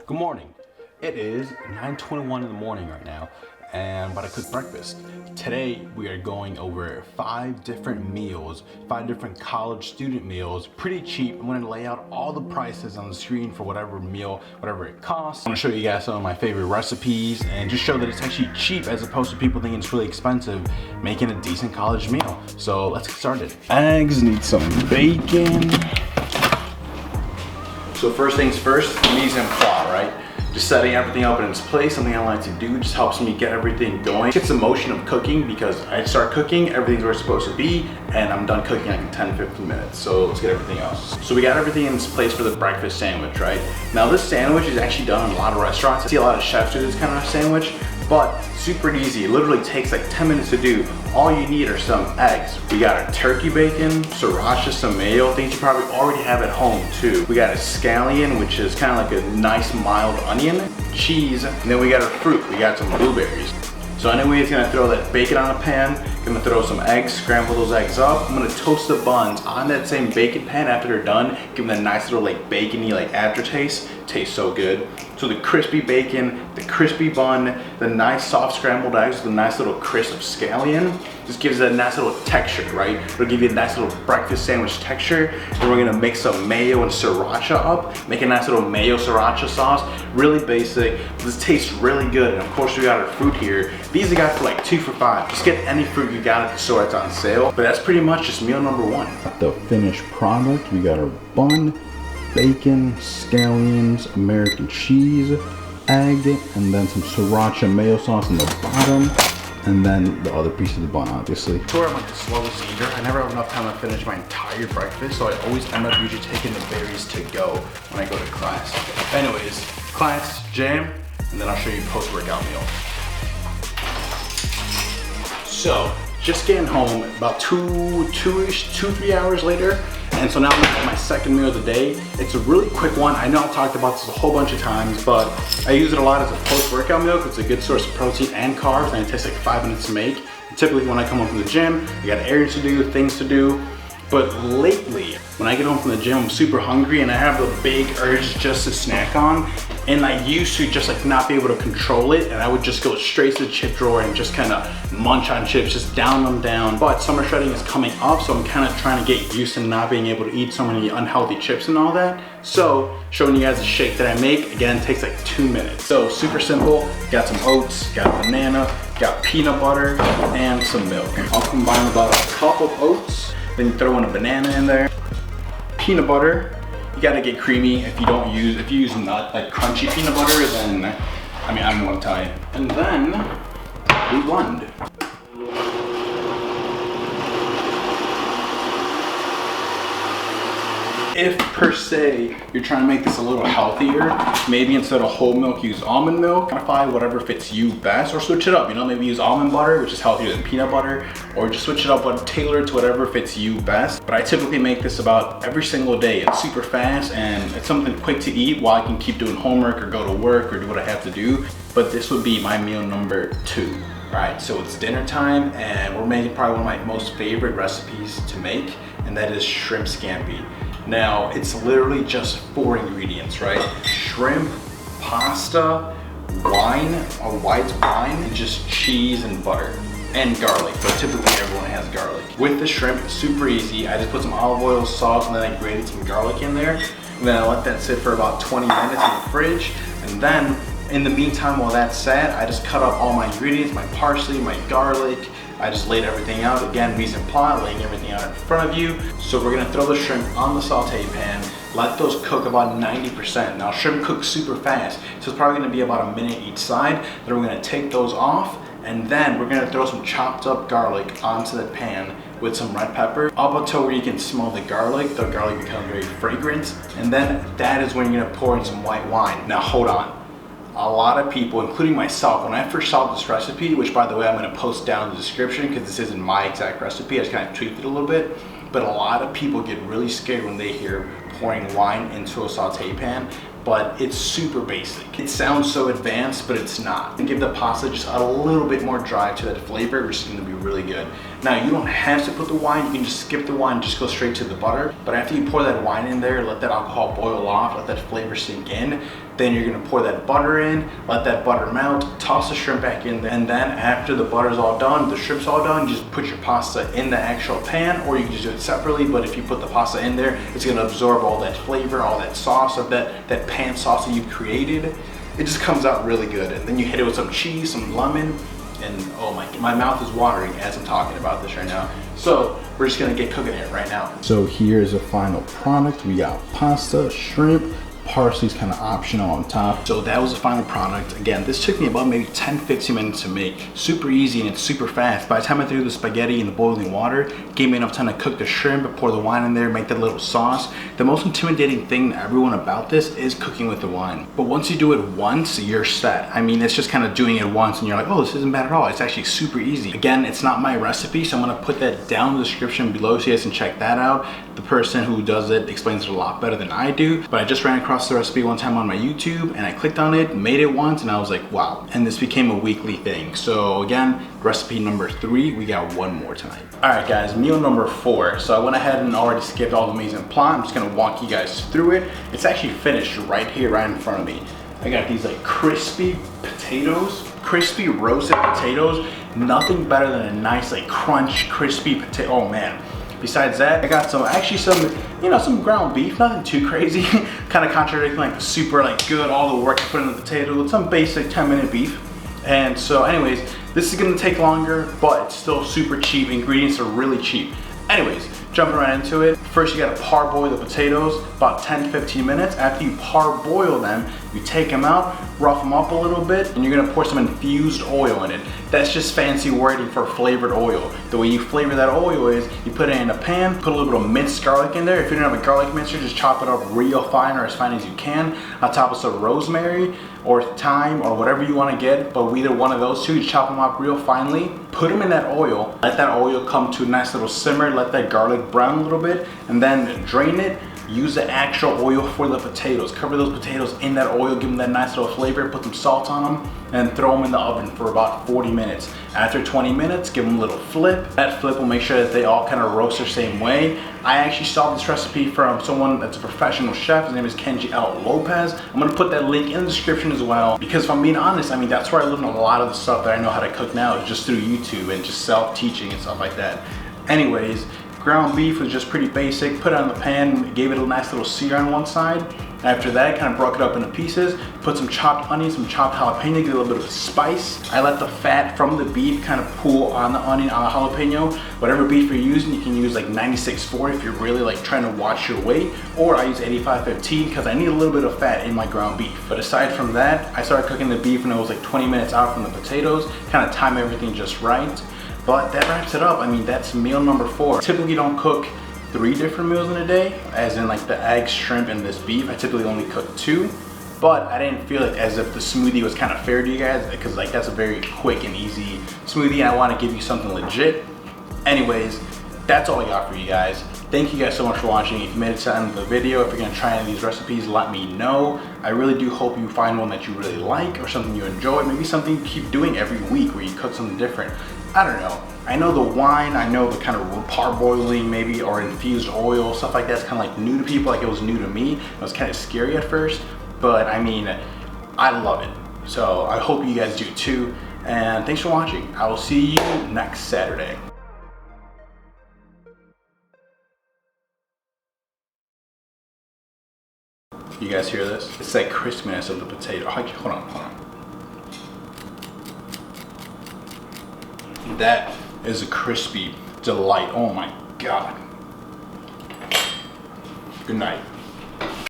Good morning. It is 9:21 in the morning right now, and I'm about to cook breakfast. Today we are going over 5 different meals, 5 different college student meals, pretty cheap. I'm going to lay out all the prices on the screen for whatever meal, whatever it costs. I'm going to show you guys some of my favorite recipes and just show that it's actually cheap as opposed to people thinking it's really expensive making a decent college meal. So let's get started. Eggs, need some bacon. So first things first, mise en place, right? Just setting everything up in its place, something I like to do, just helps me get everything going. It's the motion of cooking because I start cooking, everything's where it's supposed to be, and I'm done cooking like in 10-15 minutes. So let's get everything else. So we got everything in its place for the breakfast sandwich, right? Now this sandwich is actually done in a lot of restaurants. I see a lot of chefs do this kind of sandwich, but super easy. It literally takes like 10 minutes to do. All you need are some eggs. We got a turkey bacon, sriracha, some mayo, things you probably already have at home too. We got a scallion, which is kind of like a nice mild onion, cheese, and then we got our fruit. We got some blueberries. So anyway, it's gonna throw that bacon on a pan, gonna throw some eggs, scramble those eggs up. I'm gonna toast the buns on that same bacon pan after they're done, give them that nice little like bacony like aftertaste. Tastes so good. So the crispy bacon, the crispy bun, the nice soft scrambled eggs, the nice little crisp scallion, just gives it a nice little texture, right? It'll give you a nice little breakfast sandwich texture. And we're gonna mix some mayo and sriracha up, make a nice little mayo sriracha sauce. Really basic, this tastes really good. And of course we got our fruit here. These are got for like 2 for $5. Just get any fruit you got at the store that's on sale. But that's pretty much just meal number 1. The finished product, we got our bun, bacon, scallions, American cheese, egg, and then some sriracha mayo sauce in the bottom, and then the other piece of the bun, obviously. I'm like the slowest eater. I never have enough time to finish my entire breakfast, so I always end up usually taking the berries to go when I go to class. Anyways, class, jam, and then I'll show you post-workout meal. So, just getting home about 3 hours later, and so now I'm at my second meal of the day. It's a really quick one. I know I've talked about this a whole bunch of times, but I use it a lot as a post-workout meal because it's a good source of protein and carbs, and it takes like 5 minutes to make. And typically when I come home from the gym, I got errands to do, things to do. But lately, when I get home from the gym, I'm super hungry and I have the big urge just to snack on. And I used to just like not be able to control it, and I would just go straight to the chip drawer and just kind of munch on chips, just down them down. But summer shredding is coming up, so I'm kind of trying to get used to not being able to eat so many unhealthy chips and all that. So showing you guys a shake that I make, again, takes like 2 minutes. So super simple, got some oats, got banana, got peanut butter, and some milk. I'll combine about a cup of oats, then you throw in a banana in there, peanut butter. You gotta get creamy. If you use nut, like crunchy peanut butter, then, I mean, I don't know what to tell you. And then, we blend. If per se you're trying to make this a little healthier, maybe instead of whole milk, use almond milk. Modify whatever fits you best, or switch it up. You know, maybe use almond butter, which is healthier than peanut butter, or just switch it up, but tailor it to whatever fits you best. But I typically make this about every single day. It's super fast and it's something quick to eat while I can keep doing homework or go to work or do what I have to do. But this would be my meal number 2. All right, so it's dinner time and we're making probably one of my most favorite recipes to make, and that is shrimp scampi. Now, it's literally just 4 ingredients, right? Shrimp, pasta, wine, or white wine, and just cheese and butter, and garlic, but typically everyone has garlic. With the shrimp, it's super easy. I just put some olive oil, salt, and then I grated some garlic in there. And then I let that sit for about 20 minutes in the fridge. And then, in the meantime, while that's sat, I just cut up all my ingredients, my parsley, my garlic. I just laid everything out. Again, mise en place, laying everything out in front of you. So we're gonna throw the shrimp on the saute pan, let those cook about 90%. Now shrimp cook super fast, so it's probably gonna be about a minute each side. Then we're gonna take those off, and then we're gonna throw some chopped up garlic onto the pan with some red pepper, up until where you can smell the garlic. The garlic becomes very fragrant. And then that is when you're gonna pour in some white wine. Now hold on. A lot of people, including myself, when I first saw this recipe, which by the way, I'm gonna post down in the description because this isn't my exact recipe, I just kind of tweaked it a little bit, but a lot of people get really scared when they hear pouring wine into a saute pan, but it's super basic. It sounds so advanced, but it's not. And give the pasta just a little bit more drive to that flavor, which is gonna be really good. Now you don't have to put the wine, you can just skip the wine, just go straight to the butter. But after you pour that wine in there, let that alcohol boil off, let that flavor sink in, then you're gonna pour that butter in, let that butter melt, toss the shrimp back in there, and then after the butter's all done, the shrimp's all done, you just put your pasta in the actual pan, or you can just do it separately. But if you put the pasta in there, it's gonna absorb all that flavor, all that sauce of that pan sauce that you created. It just comes out really good. And then you hit it with some cheese, some lemon, and oh my mouth is watering as I'm talking about this right now. So we're just gonna get cooking it right now. So here's the final product. We got pasta, shrimp, parsley's kind of optional on top. So that was the final product. Again, this took me about maybe 10-15 minutes to make. Super easy and it's super fast. By the time I threw the spaghetti in the boiling water, it gave me enough time to cook the shrimp, pour the wine in there, make that little sauce. The most intimidating thing to everyone about this is cooking with the wine. But once you do it once, you're set. I mean, it's just kind of doing it once and you're like, oh, this isn't bad at all. It's actually super easy. Again, it's not my recipe, so I'm gonna put that down in the description below so you guys can check that out. The person who does it explains it a lot better than I do, but I just ran across the recipe one time on my YouTube and I clicked on it, made it once, and I was like, wow. And this became a weekly thing. So again, recipe number 3, we got one more tonight. All right guys, meal number 4. So I went ahead and already skipped all the mise en place. I'm just gonna walk you guys through it. It's actually finished right here, right in front of me. I got these like crispy potatoes, crispy roasted potatoes. Nothing better than a nice like crunch, crispy potato. Oh man. Besides that, I got some ground beef, nothing too crazy. Kind of contradicting like the super like good, all the work I put in the potato with some basic 10-minute beef. And so anyways, this is gonna take longer, but it's still super cheap. Ingredients are really cheap. Anyways, jumping right into it. First, you gotta parboil the potatoes about 10-15 minutes. After you parboil them, you take them out, rough them up a little bit, and you're gonna pour some infused oil in it. That's just fancy wording for flavored oil. The way you flavor that oil is you put it in a pan, put a little bit of minced garlic in there. If you don't have a garlic mincer, just chop it up real fine or as fine as you can. On top of some rosemary or thyme or whatever you want to get, but either one of those two, you chop them up real finely, put them in that oil, let that oil come to a nice little simmer, let that garlic brown a little bit, and then drain it. Use the actual oil for the potatoes. Cover those potatoes in that oil, give them that nice little flavor, put some salt on them, and throw them in the oven for about 40 minutes. After 20 minutes, give them a little flip. That flip will make sure that they all kind of roast the same way. I actually saw this recipe from someone that's a professional chef. His name is Kenji L. Lopez. I'm gonna put that link in the description as well, because if I'm being honest, I mean, that's where I learned a lot of the stuff that I know how to cook now, is just through YouTube and just self-teaching and stuff like that. Anyways, ground beef was just pretty basic. Put it on the pan, gave it a nice little sear on one side. After that, kind of broke it up into pieces. Put some chopped onions, some chopped jalapeno, get a little bit of a spice. I let the fat from the beef kind of pool on the onion, on the jalapeno. Whatever beef you're using, you can use like 96.4 if you're really like trying to watch your weight, or I use 85.15 because I need a little bit of fat in my ground beef. But aside from that, I started cooking the beef when it was like 20 minutes out from the potatoes, kind of time everything just right. But that wraps it up. I mean, that's meal number 4. Typically don't cook 3 different meals in a day, as in like the egg, shrimp, and this beef. I typically only cook 2, but I didn't feel it as if the smoothie was kind of fair to you guys, because like that's a very quick and easy smoothie and I want to give you something legit. Anyways, that's all I got for you guys. Thank you guys so much for watching. If you made it to the end of the video, if you're gonna try any of these recipes, let me know. I really do hope you find one that you really like or something you enjoy, maybe something you keep doing every week where you cook something different. I don't know. I know the wine, I know the kind of parboiling maybe, or infused oil, stuff like that's kind of like new to people, like it was new to me. It was kind of scary at first, but I mean, I love it. So I hope you guys do too. And thanks for watching. I will see you next Saturday. You guys hear this? It's that crispiness of the potato. Hold on. That is a crispy delight. Oh my God. Good night.